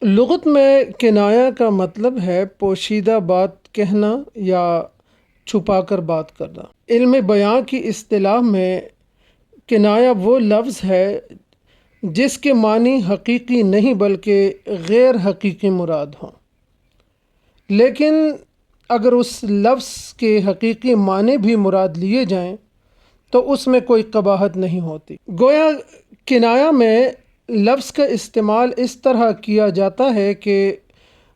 لغت میں کنایا کا مطلب ہے پوشیدہ بات کہنا یا چھپا کر بات کرنا۔ علم بیان کی اصطلاح میں کنایا وہ لفظ ہے جس کے معنی حقیقی نہیں بلکہ غیر حقیقی مراد ہوں، لیکن اگر اس لفظ کے حقیقی معنی بھی مراد لیے جائیں تو اس میں کوئی قباحت نہیں ہوتی۔ گویا کنایا میں لفظ کا استعمال اس طرح کیا جاتا ہے کہ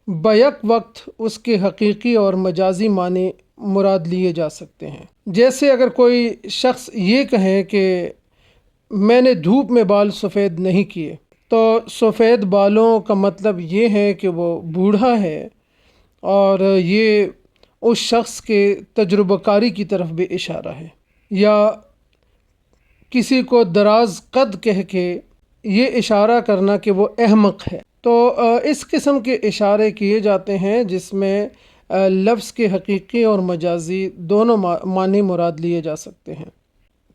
بیک وقت اس کے حقیقی اور مجازی معنی مراد لیے جا سکتے ہیں۔ جیسے اگر کوئی شخص یہ کہے کہ میں نے دھوپ میں بال سفید نہیں کیے، تو سفید بالوں کا مطلب یہ ہے کہ وہ بوڑھا ہے، اور یہ اس شخص کے تجربہ کاری کی طرف بھی اشارہ ہے۔ یا کسی کو دراز قد کہہ کے یہ اشارہ کرنا کہ وہ احمق ہے۔ تو اس قسم کے اشارے کیے جاتے ہیں جس میں لفظ کے حقیقی اور مجازی دونوں معنی مراد لیے جا سکتے ہیں۔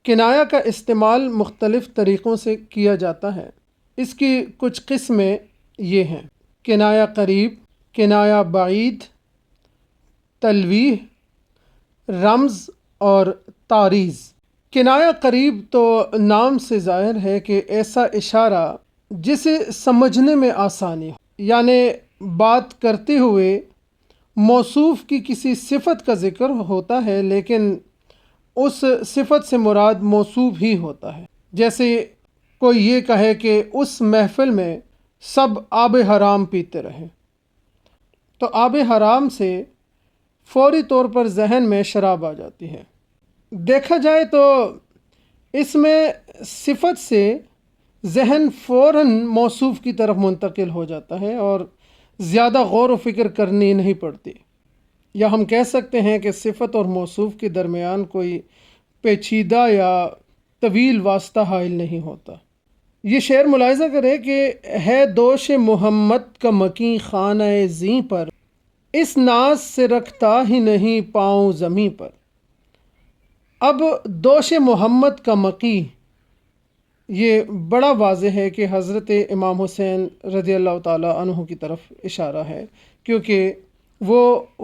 کنایا کا استعمال مختلف طریقوں سے کیا جاتا ہے۔ اس کی کچھ قسمیں یہ ہیں: کنایا قریب، کنایا بعید، تلویح، رمز اور تعریض۔ کنایا قریب تو نام سے ظاہر ہے کہ ایسا اشارہ جسے سمجھنے میں آسانی ہو، یعنی بات کرتے ہوئے موصوف کی کسی صفت کا ذکر ہوتا ہے لیکن اس صفت سے مراد موصوف ہی ہوتا ہے۔ جیسے کوئی یہ کہے کہ اس محفل میں سب آب حرام پیتے رہے، تو آب حرام سے فوری طور پر ذہن میں شراب آ جاتی ہے۔ دیکھا جائے تو اس میں صفت سے ذہن فوراً موصوف کی طرف منتقل ہو جاتا ہے اور زیادہ غور و فکر کرنی نہیں پڑتی، یا ہم کہہ سکتے ہیں کہ صفت اور موصوف کے درمیان کوئی پیچیدہ یا طویل واسطہ حائل نہیں ہوتا۔ یہ شعر ملاحظہ کرے کہ ہے دوش محمد کا مکیں خانہ زیں پر، اس ناز سے رکھتا ہی نہیں پاؤں زمیں پر۔ اب دوش محمد کا مکی، یہ بڑا واضح ہے کہ حضرت امام حسین رضی اللہ تعالیٰ عنہ کی طرف اشارہ ہے، کیونکہ وہ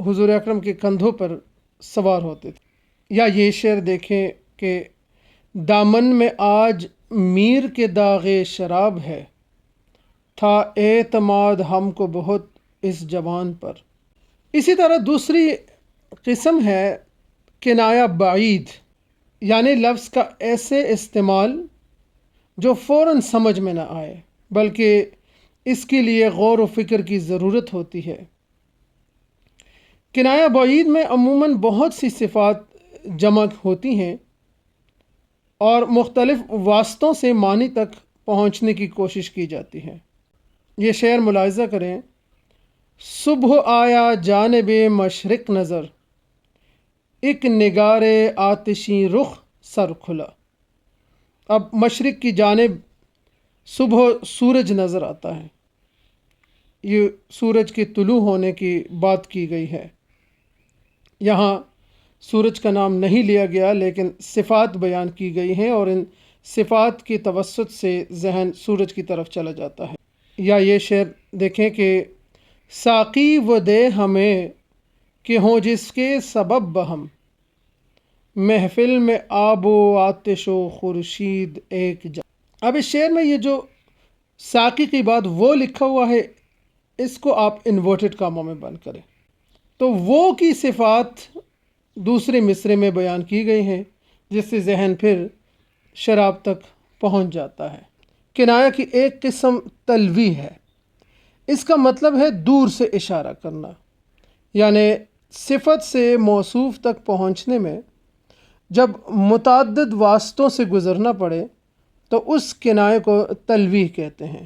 حضور اکرم کے کندھوں پر سوار ہوتے تھے۔ یا یہ شعر دیکھیں کہ دامن میں آج میر کے داغ شراب ہے، تھا اعتماد ہم کو بہت اس جوان پر۔ اسی طرح دوسری قسم ہے کنایا بعید، یعنی لفظ کا ایسے استعمال جو فوراً سمجھ میں نہ آئے بلکہ اس کے لیے غور و فکر کی ضرورت ہوتی ہے۔ کنایا بعید میں عموماً بہت سی صفات جمع ہوتی ہیں اور مختلف واسطوں سے معنی تک پہنچنے کی کوشش کی جاتی ہے۔ یہ شعر ملاحظہ کریں: صبح آیا جانب مشرق نظر، ایک نگار آتشیں رخ سر کھلا۔ اب مشرق کی جانب صبح سورج نظر آتا ہے، یہ سورج کے طلوع ہونے کی بات کی گئی ہے۔ یہاں سورج کا نام نہیں لیا گیا لیکن صفات بیان کی گئی ہیں اور ان صفات کے توسط سے ذہن سورج کی طرف چلا جاتا ہے۔ یا یہ شعر دیکھیں کہ ساقی وہ دے ہمیں کہ ہوں جس کے سبب بہم، محفل میں آب و آتش و خورشید ایک جا۔ اب اس شعر میں یہ جو ساقی کی بات وہ لکھا ہوا ہے، اس کو آپ انورٹڈ کاموں میں بند کریں تو وہ کی صفات دوسرے مصرے میں بیان کی گئی ہیں، جس سے ذہن پھر شراب تک پہنچ جاتا ہے۔ کنایا کی ایک قسم تلویح ہے۔ اس کا مطلب ہے دور سے اشارہ کرنا، یعنی صفت سے موصوف تک پہنچنے میں جب متعدد واسطوں سے گزرنا پڑے تو اس کنائے کو تلویح کہتے ہیں۔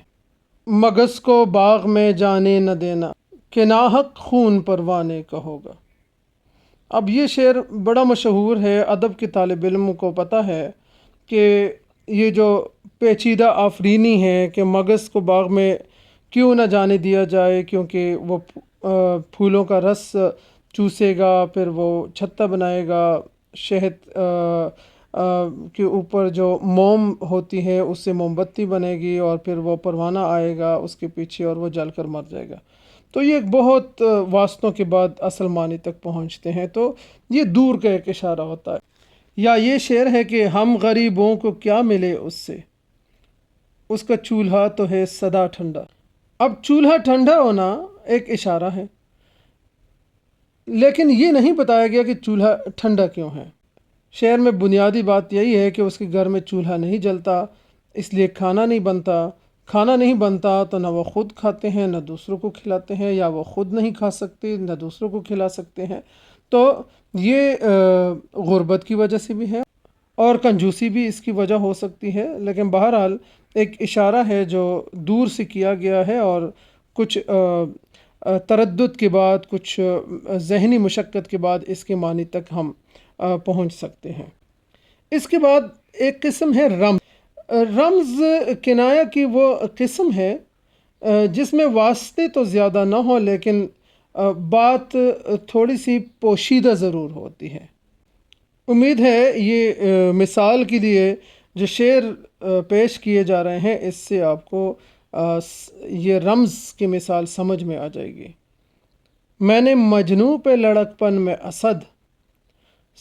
مگس کو باغ میں جانے نہ دینا، کہ ناحق خون پروانے کا ہوگا۔ اب یہ شعر بڑا مشہور ہے، ادب کے طالب علم کو پتہ ہے کہ یہ جو پیچیدہ آفرینی ہے کہ مگس کو باغ میں کیوں نہ جانے دیا جائے، کیونکہ وہ پھولوں کا رس چوسے گا، پھر وہ چھتا بنائے گا، شہد کے اوپر جو موم ہوتی ہے اس سے موم بتی بنے گی اور پھر وہ پروانہ آئے گا اس کے پیچھے اور وہ جل کر مر جائے گا۔ تو یہ بہت واسطوں کے بعد اصل معنی تک پہنچتے ہیں، تو یہ دور کا ایک اشارہ ہوتا ہے۔ یا یہ شعر ہے کہ ہم غریبوں کو کیا ملے اس سے، اس کا چولہا تو ہے سدا ٹھنڈا۔ اب چولہا ٹھنڈا ہونا ایک اشارہ ہے، لیکن یہ نہیں بتایا گیا کہ چولہا ٹھنڈا کیوں ہے۔ شعر میں بنیادی بات یہی ہے کہ اس کے گھر میں چولہا نہیں جلتا، اس لیے کھانا نہیں بنتا۔ کھانا نہیں بنتا تو نہ وہ خود کھاتے ہیں نہ دوسروں کو کھلاتے ہیں، یا وہ خود نہیں کھا سکتے نہ دوسروں کو کھلا سکتے ہیں۔ تو یہ غربت کی وجہ سے بھی ہے اور کنجوسی بھی اس کی وجہ ہو سکتی ہے، لیکن بہرحال ایک اشارہ ہے جو دور سے کیا گیا ہے اور کچھ تردد کے بعد، کچھ ذہنی مشقت کے بعد اس کے معنی تک ہم پہنچ سکتے ہیں۔ اس کے بعد ایک قسم ہے رمز۔ رمز کنایہ کی وہ قسم ہے جس میں واسطے تو زیادہ نہ ہو لیکن بات تھوڑی سی پوشیدہ ضرور ہوتی ہے۔ امید ہے یہ مثال کے لیے جو شعر پیش کیے جا رہے ہیں اس سے آپ کو یہ رمز کی مثال سمجھ میں آ جائے گی۔ میں نے مجنوں پہ لڑکپن میں اسد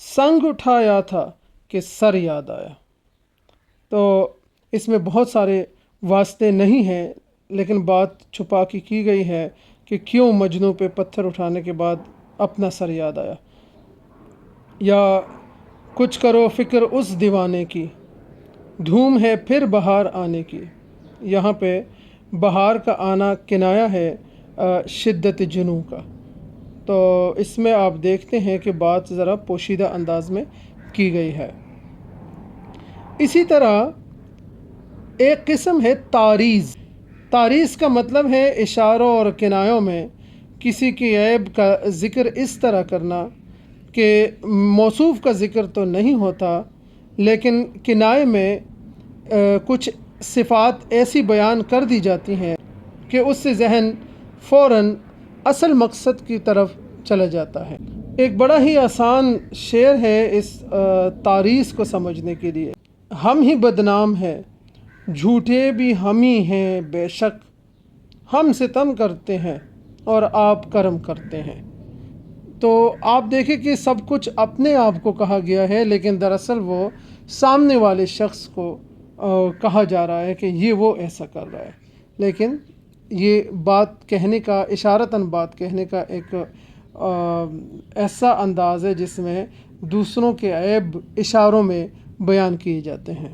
سنگ اٹھایا تھا کہ سر یاد آیا۔ تو اس میں بہت سارے واسطے نہیں ہیں، لیکن بات چھپا کی گئی ہے کہ کیوں مجنوں پہ پتھر اٹھانے کے بعد اپنا سر یاد آیا۔ یا کچھ کرو فکر اس دیوانے کی، دھوم ہے پھر بہار آنے کی۔ یہاں پہ بہار کا آنا کنایہ ہے شدت جنوں کا۔ تو اس میں آپ دیکھتے ہیں کہ بات ذرا پوشیدہ انداز میں کی گئی ہے۔ اسی طرح ایک قسم ہے تعریض۔ تعریض کا مطلب ہے اشاروں اور کنایوں میں کسی کی عیب کا ذکر اس طرح کرنا کہ موصوف کا ذکر تو نہیں ہوتا، لیکن کنائے میں کچھ صفات ایسی بیان کر دی جاتی ہیں کہ اس سے ذہن فوراً اصل مقصد کی طرف چلا جاتا ہے۔ ایک بڑا ہی آسان شعر ہے اس تعریض کو سمجھنے کے لیے۔ ہم ہی بدنام ہیں، جھوٹے بھی ہم ہی ہیں بے شک، ہم ستم کرتے ہیں اور آپ کرم کرتے ہیں۔ تو آپ دیکھیں کہ سب کچھ اپنے آپ کو کہا گیا ہے، لیکن دراصل وہ سامنے والے شخص کو کہا جا رہا ہے کہ یہ وہ ایسا کر رہا ہے، لیکن یہ بات کہنے کا، اشارتاً بات کہنے کا ایک ایسا انداز ہے جس میں دوسروں کے عیب اشاروں میں بیان کیے جاتے ہیں۔